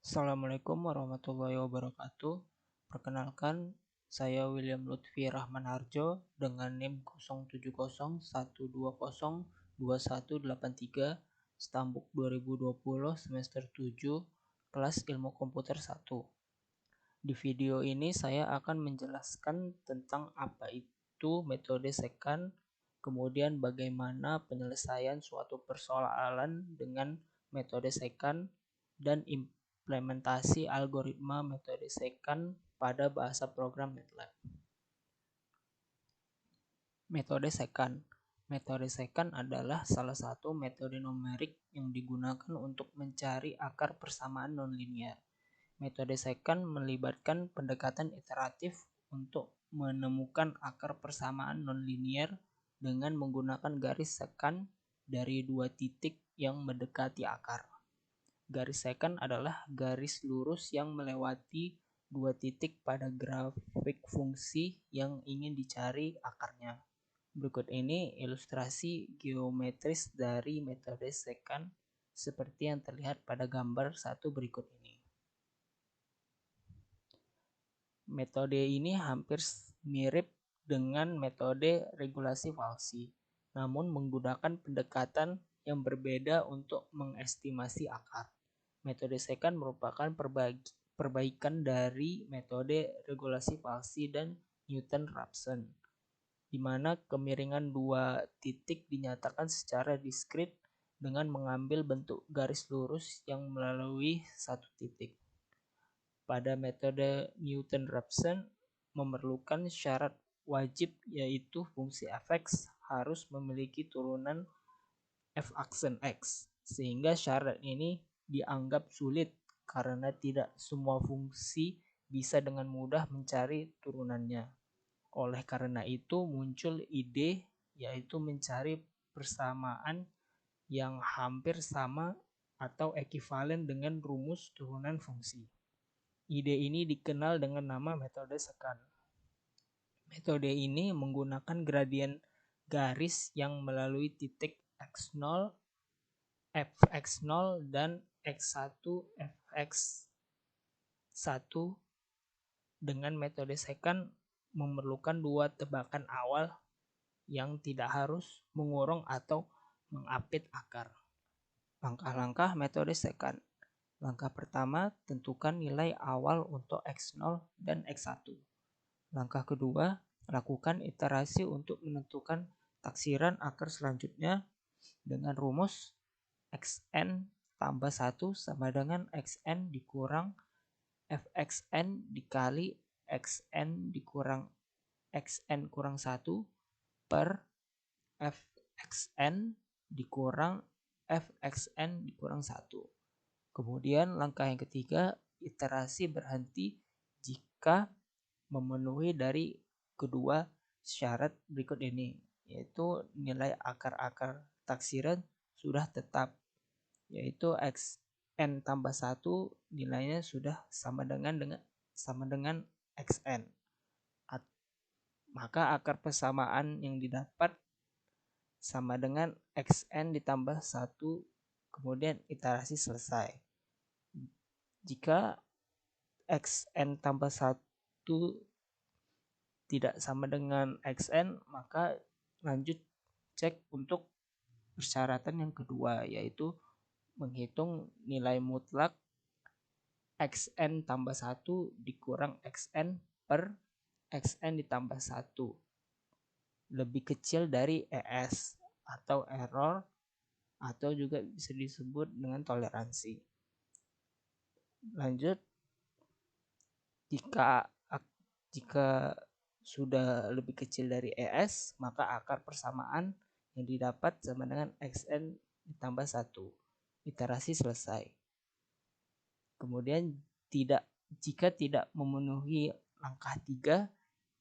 Assalamualaikum warahmatullahi wabarakatuh. Perkenalkan, saya William Lutfi Rahman Harjo dengan NIM 0721202183, Stambuk 2020 semester 7, kelas Ilmu Komputer 1. Di video ini saya akan menjelaskan tentang apa itu metode second, kemudian bagaimana penyelesaian suatu persoalan dengan metode second, dan implementasi algoritma metode second pada bahasa program MATLAB. Metode second. Metode second adalah salah satu metode numerik yang digunakan untuk mencari akar persamaan nonlinear. Metode second melibatkan pendekatan iteratif untuk menemukan akar persamaan nonlinear dengan menggunakan garis second dari dua titik yang mendekati akar. Garis second adalah garis lurus yang melewati dua titik pada grafik fungsi yang ingin dicari akarnya. Berikut ini ilustrasi geometris dari metode second seperti yang terlihat pada gambar 1 berikut ini. Metode ini hampir mirip dengan metode regulasi Falsi, namun menggunakan pendekatan yang berbeda untuk mengestimasi akar. Metode second merupakan perbaikan dari metode regulasi Falsi dan Newton-Raphson, di mana kemiringan dua titik dinyatakan secara diskrit dengan mengambil bentuk garis lurus yang melalui satu titik. Pada metode Newton-Raphson memerlukan syarat wajib, yaitu fungsi f(x) harus memiliki turunan f(aksen x), sehingga syarat ini dianggap sulit karena tidak semua fungsi bisa dengan mudah mencari turunannya. Oleh karena itu muncul ide, yaitu mencari persamaan yang hampir sama atau ekivalen dengan rumus turunan fungsi. Ide ini dikenal dengan nama metode second. Metode ini menggunakan gradien garis yang melalui titik x0, fx0 dan x1, fx1. Dengan metode second memerlukan dua tebakan awal yang tidak harus mengurung atau mengapit akar. Langkah-langkah metode second. Langkah pertama, tentukan nilai awal untuk x0 dan x1. Langkah kedua, lakukan iterasi untuk menentukan taksiran akar selanjutnya dengan rumus xn tambah 1 sama dengan xn dikurang fxn dikali xn dikurang xn kurang 1 per fxn dikurang fxn dikurang 1. Kemudian langkah yang ketiga, iterasi berhenti jika memenuhi dari kedua syarat berikut ini, yaitu nilai akar-akar taksiran sudah tetap, yaitu xn tambah 1 nilainya sudah sama dengan xn. Maka akar persamaan yang didapat sama dengan xn ditambah 1, kemudian iterasi selesai. Jika xn tambah 1 tidak sama dengan xn, maka lanjut cek untuk persyaratan yang kedua, yaitu menghitung nilai mutlak xn tambah 1 dikurang xn per xn ditambah 1 lebih kecil dari ES atau error, atau juga bisa disebut dengan toleransi. Lanjut, jika sudah lebih kecil dari ES, maka akar persamaan yang didapat sama dengan xn ditambah 1. Iterasi selesai. Kemudian jika tidak memenuhi langkah 3,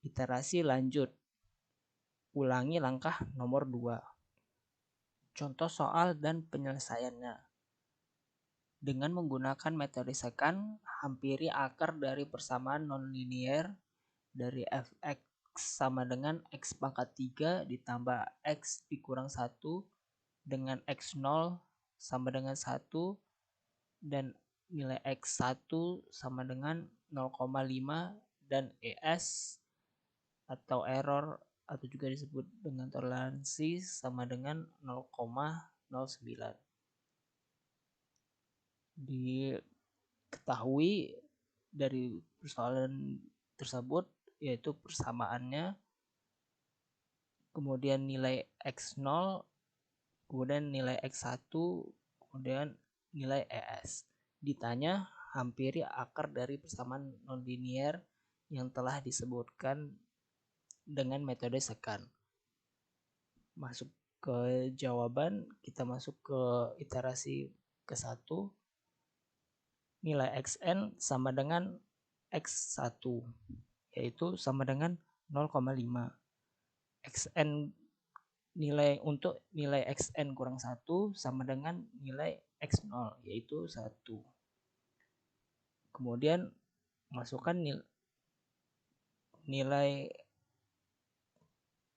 iterasi lanjut. Ulangi langkah nomor 2. Contoh soal dan penyelesaiannya. Dengan menggunakan metode second, hampiri akar dari persamaan nonlinear dari fx sama dengan x pangkat 3 ditambah x dikurang 1 dengan x0 sama dengan 1 dan nilai X1 sama dengan 0,5 dan ES atau error atau juga disebut dengan toleransi sama dengan 0,09. Diketahui dari persoalan tersebut yaitu persamaannya, kemudian nilai X0, kemudian nilai X1, kemudian nilai ES. Ditanya hampiri akar dari persamaan nonlinier yang telah disebutkan dengan metode sekan. Masuk ke jawaban, kita masuk ke iterasi ke-1. Nilai xn sama dengan x1, yaitu sama dengan 0,5. Xn untuk nilai xn kurang 1 sama dengan nilai x0, yaitu 1. Kemudian masukkan nilai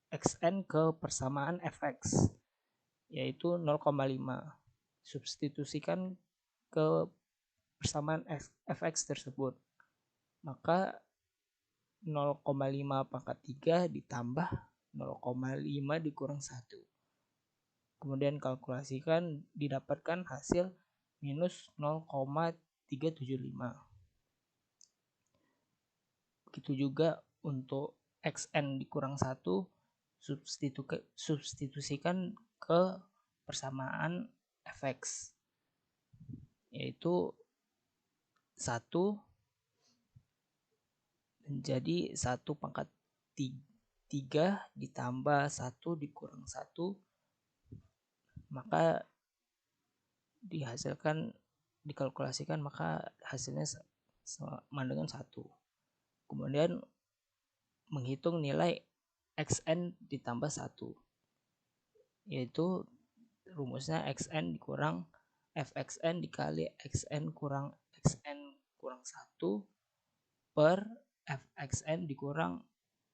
xn ke persamaan fx, yaitu 0,5. Substitusikan ke persamaan fx tersebut. Maka 0,5 pangkat 3 ditambah 0,5 dikurang 1. Kemudian kalkulasikan, didapatkan hasil minus 0,375. Begitu juga untuk xn dikurang 1, substitusikan ke persamaan fx, yaitu 1 menjadi 1 pangkat 3 ditambah 1 dikurang 1, maka dikalkulasikan maka hasilnya sama dengan 1. Kemudian menghitung nilai xn ditambah 1, yaitu rumusnya xn dikurang fxn dikali xn kurang 1 per fxn dikurang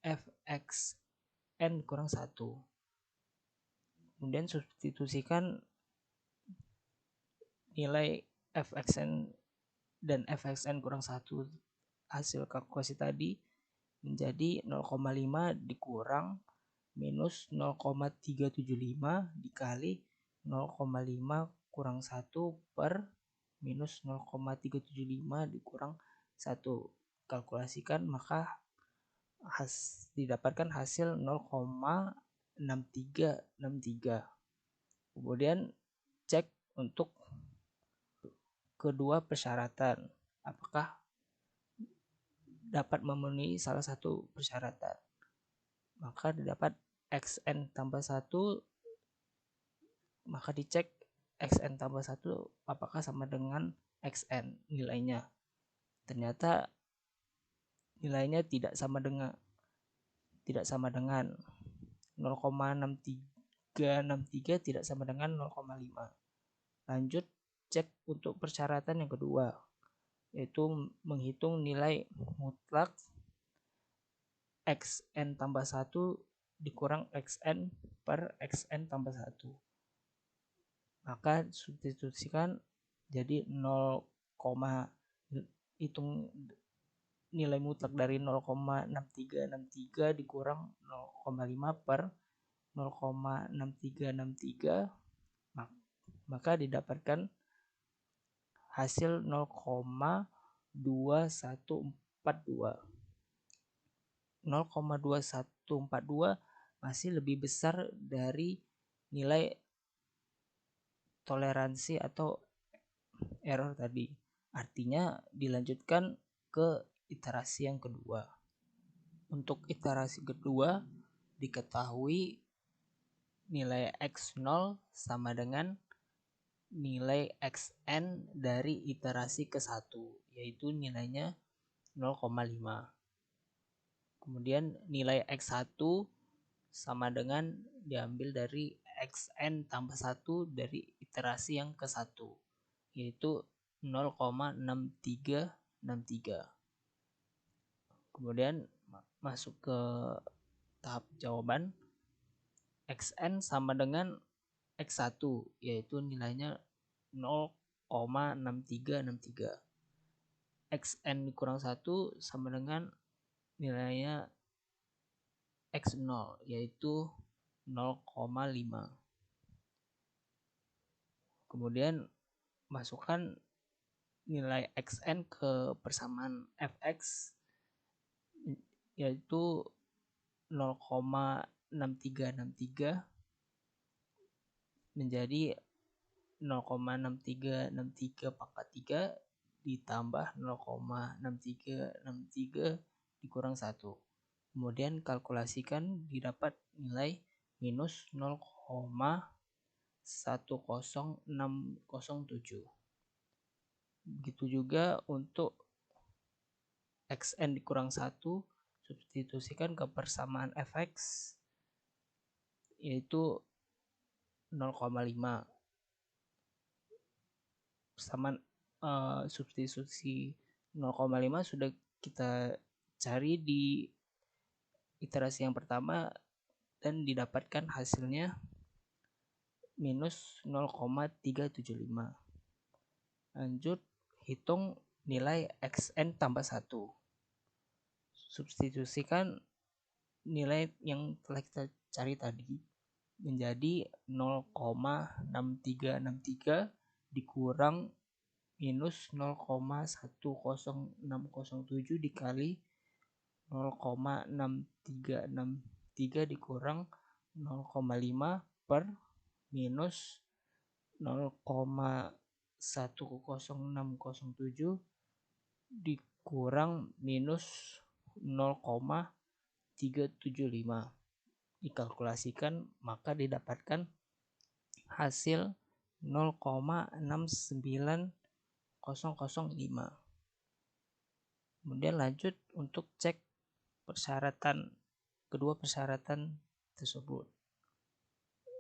fxn kurang 1. Kemudian substitusikan nilai fxn dan fxn kurang 1 hasil kalkulasi tadi menjadi 0,5 dikurang minus 0,375 dikali 0,5 kurang 1 per minus 0,375 dikurang 1. Kalkulasikan maka didapatkan hasil 0,6363. Kemudian cek untuk kedua persyaratan apakah dapat memenuhi salah satu persyaratan. Maka didapat xn tambah 1, maka dicek xn tambah 1 apakah sama dengan xn nilainya. Ternyata nilainya tidak sama dengan 0,6363 tidak sama dengan 0,5. Lanjut cek untuk persyaratan yang kedua, yaitu menghitung nilai mutlak xn tambah 1 dikurang xn per xn tambah 1. Maka substitusikan jadi 0, hitung nilai mutlak dari 0,6363 dikurang 0,5 per 0,6363, maka didapatkan hasil 0,2142. 0,2142 masih lebih besar dari nilai toleransi atau error tadi. Artinya dilanjutkan ke iterasi yang kedua. Untuk iterasi kedua diketahui nilai x0 sama dengan nilai xn dari iterasi ke-1, yaitu nilainya 0,5. Kemudian nilai x1 sama dengan diambil dari xn tambah 1 dari iterasi yang ke-1, yaitu 0,6363. Kemudian masuk ke tahap jawaban. xn sama dengan x1, yaitu nilainya 0,5 0,6363. Xn dikurang 1 sama dengan nilainya X0, yaitu 0,5. Kemudian masukkan nilai Xn ke persamaan Fx, yaitu 0,6363 menjadi 0,6363 pangkat 3 ditambah 0,6363 dikurang 1. Kemudian kalkulasikan, didapat nilai minus 0,10607. Begitu juga untuk Xn dikurang 1, substitusikan ke persamaan Fx, yaitu 0,5. Persamaan substitusi 0,5 sudah kita cari di iterasi yang pertama dan didapatkan hasilnya minus 0,375. Lanjut, hitung nilai Xn tambah 1. Substitusikan nilai yang telah kita cari tadi menjadi 0,6363 dikurang minus 0,10607 dikali 0,6363 dikurang 0,5 per minus 0,10607 dikurang minus 0,375. Dikalkulasikan, maka didapatkan hasil 0,69005. Kemudian lanjut untuk cek kedua persyaratan tersebut,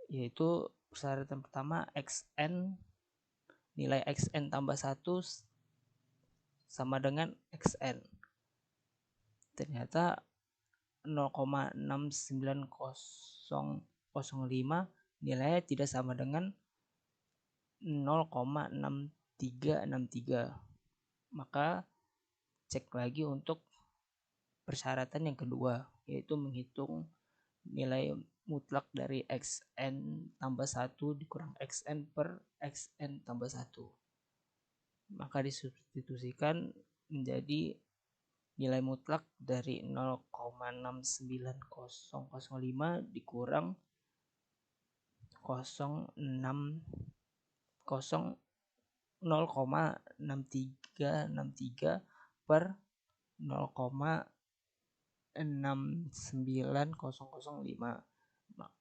yaitu persyaratan pertama, nilai Xn tambah 1 sama dengan Xn. Ternyata 0,69005 nilainya tidak sama dengan 0,6363. Maka cek lagi untuk persyaratan yang kedua, yaitu menghitung nilai mutlak dari Xn tambah 1 dikurang Xn per Xn tambah 1. Maka disubstitusikan menjadi nilai mutlak dari 0,69005 dikurang 0,6363 per 0,69005.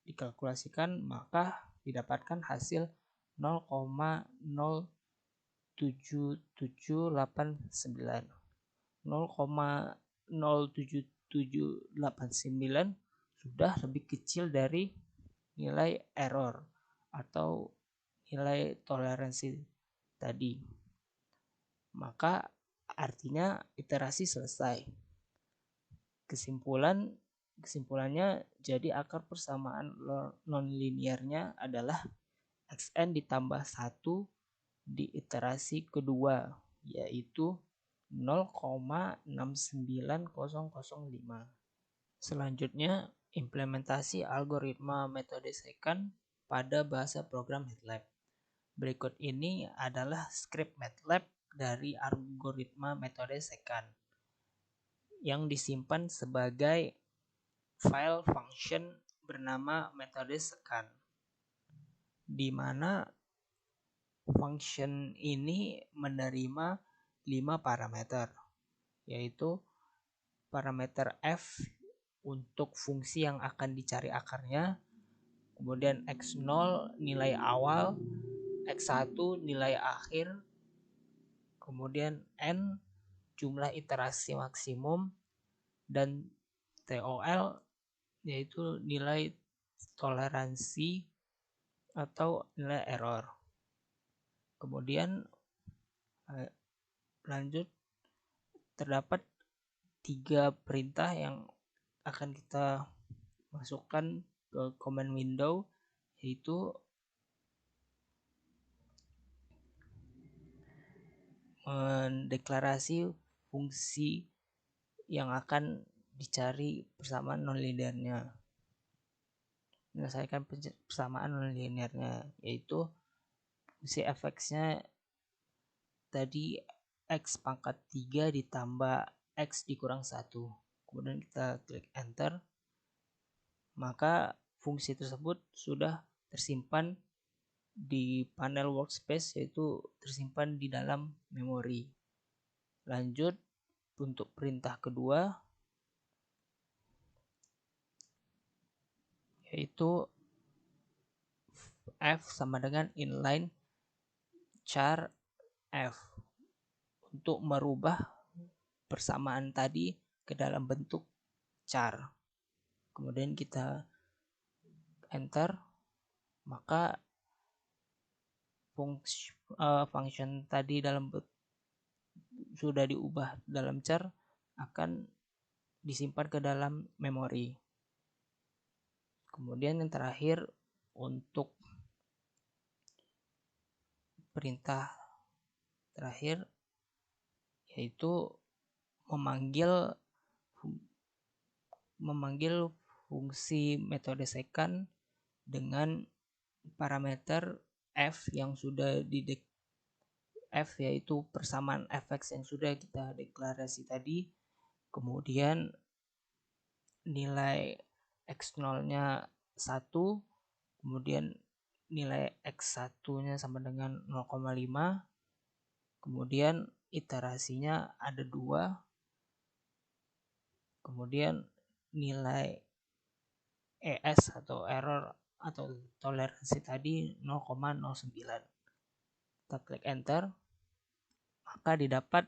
Dikalkulasikan, maka didapatkan hasil 0,07789. 0,07789 sudah lebih kecil dari nilai error atau nilai toleransi tadi. Maka artinya iterasi selesai. Kesimpulannya, jadi akar persamaan nonlinearnya adalah Xn ditambah 1 di iterasi kedua, yaitu 0,69005. Selanjutnya, implementasi algoritma metode secant pada bahasa program MATLAB. Berikut ini adalah skrip MATLAB dari algoritma metode secant yang disimpan sebagai file function bernama metode secant, di mana function ini menerima 5 parameter, yaitu parameter f untuk fungsi yang akan dicari akarnya, kemudian x0 nilai awal, x1 nilai akhir, kemudian n jumlah iterasi maksimum, dan TOL yaitu nilai toleransi atau nilai error. Kemudian lanjut, terdapat 3 perintah yang akan kita masukkan ke command window, yaitu mendeklarasi fungsi yang akan dicari persamaan nonlinearnya. Menyelesaikan persamaan nonlinearnya, yaitu fungsi fx-nya tadi x pangkat 3 ditambah x dikurang 1. Kemudian kita klik enter, maka fungsi tersebut sudah tersimpan di panel workspace, yaitu tersimpan di dalam memori. Lanjut untuk perintah kedua, yaitu f sama dengan inline char f untuk merubah persamaan tadi ke dalam bentuk char. Kemudian kita enter, maka function tadi sudah diubah dalam char akan disimpan ke dalam memori. Kemudian yang terakhir untuk perintah terakhir, yaitu memanggil fungsi metode second dengan parameter f yang sudah f, yaitu persamaan fx yang sudah kita deklarasi tadi. Kemudian nilai x0 nya 1, kemudian nilai x1 nya sama dengan 0,5, kemudian iterasinya ada 2, kemudian nilai ES atau error atau toleransi tadi 0,09. Kita klik enter, maka didapat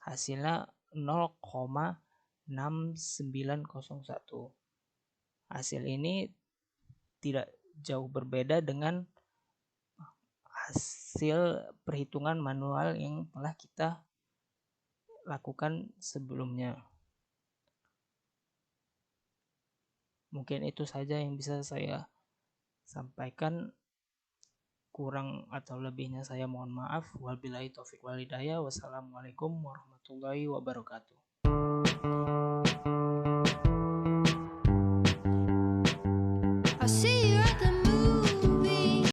hasilnya 0,6901. Hasil ini tidak jauh berbeda dengan hasil perhitungan manual yang telah kita lakukan sebelumnya. Mungkin itu saja yang bisa saya sampaikan. Kurang atau lebihnya saya mohon maaf. Wabillahi taufik wal hidayah. Wassalamualaikum warahmatullahi wabarakatuh.